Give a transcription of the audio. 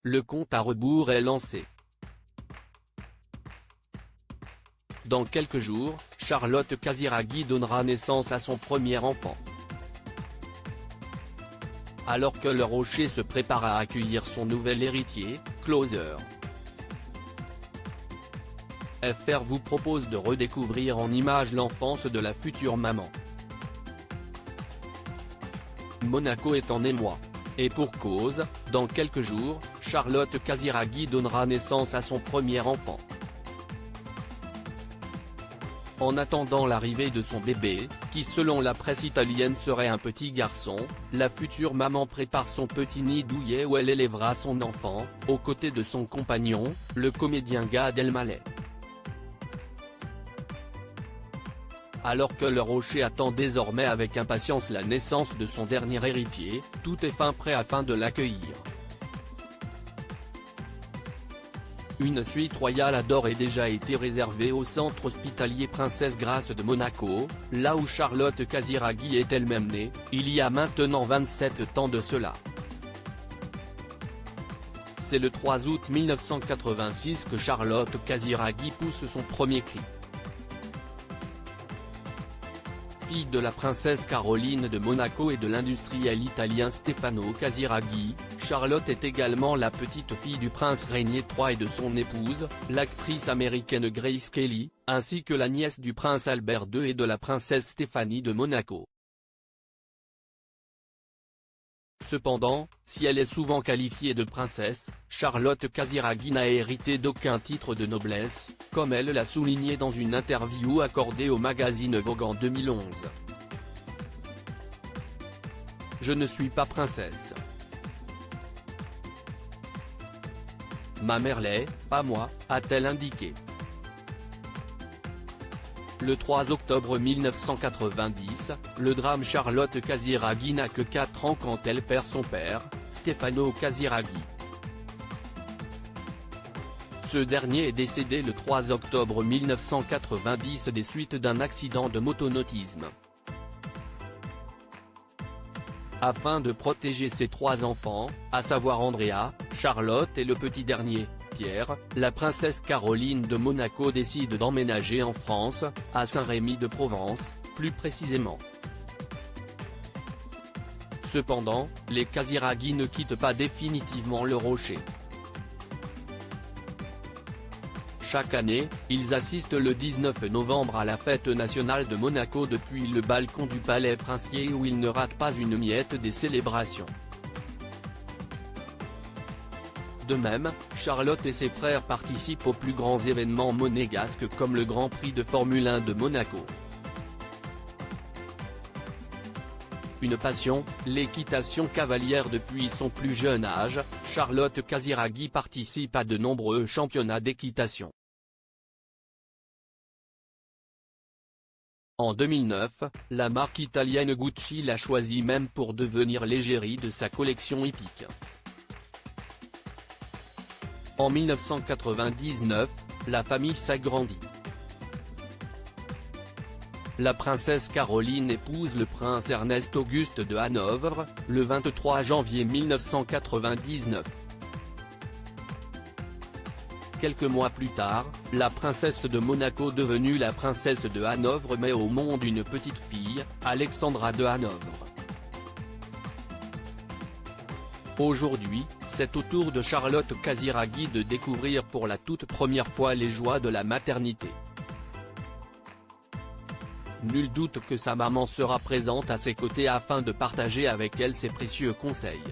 le compte à rebours est lancé. Dans quelques jours, Charlotte Casiraghi donnera naissance à son premier enfant. Alors que le Rocher se prépare à accueillir son nouvel héritier, Closer. FR vous propose de redécouvrir en images l'enfance de la future maman. Monaco est en émoi. Et pour cause, dans quelques jours, Charlotte Casiraghi donnera naissance à son premier enfant. En attendant l'arrivée de son bébé, qui selon la presse italienne serait un petit garçon, la future maman prépare son petit nid douillet où elle élèvera son enfant, aux côtés de son compagnon, le comédien Gad Elmaleh. Alors que le Rocher attend désormais avec impatience la naissance de son dernier héritier, tout est fin prêt afin de l'accueillir. Une suite royale a d'ores et déjà été réservée au centre hospitalier Princesse Grace de Monaco, là où Charlotte Casiraghi est elle-même née, il y a maintenant 27 ans de cela. C'est le 3 août 1986 que Charlotte Casiraghi pousse son premier cri. Fille de la princesse Caroline de Monaco et de l'industriel italien Stefano Casiraghi, Charlotte est également la petite fille du prince Régnier III et de son épouse, l'actrice américaine Grace Kelly, ainsi que la nièce du prince Albert II et de la princesse Stéphanie de Monaco. Cependant, si elle est souvent qualifiée de princesse, Charlotte Casiraghi n'a hérité d'aucun titre de noblesse, comme elle l'a souligné dans une interview accordée au magazine Vogue en 2011. Je ne suis pas princesse. Ma mère l'est, pas moi, a-t-elle indiqué. Le 3 octobre 1990, le drame Charlotte Casiraghi n'a que 4 ans quand elle perd son père, Stefano Casiraghi. Ce dernier est décédé le 3 octobre 1990 des suites d'un accident de motonautisme. Afin de protéger ses 3 enfants, à savoir Andrea, Charlotte et le petit dernier, Pierre, la princesse Caroline de Monaco décide d'emménager en France, à Saint-Rémy-de-Provence, plus précisément. Cependant, les Casiraghi ne quittent pas définitivement le Rocher. Chaque année, ils assistent le 19 novembre à la fête nationale de Monaco depuis le balcon du palais princier où ils ne ratent pas une miette des célébrations. De même, Charlotte et ses frères participent aux plus grands événements monégasques comme le Grand Prix de Formule 1 de Monaco. Une passion, l'équitation cavalière depuis son plus jeune âge, Charlotte Casiraghi participe à de nombreux championnats d'équitation. En 2009, la marque italienne Gucci l'a choisie même pour devenir l'égérie de sa collection hippique. En 1999, la famille s'agrandit. La princesse Caroline épouse le prince Ernest Auguste de Hanovre, le 23 janvier 1999. Quelques mois plus tard, la princesse de Monaco devenue la princesse de Hanovre met au monde une petite fille, Alexandra de Hanovre. Aujourd'hui, c'est au tour de Charlotte Casiraghi de découvrir pour la toute première fois les joies de la maternité. Nul doute que sa maman sera présente à ses côtés afin de partager avec elle ses précieux conseils.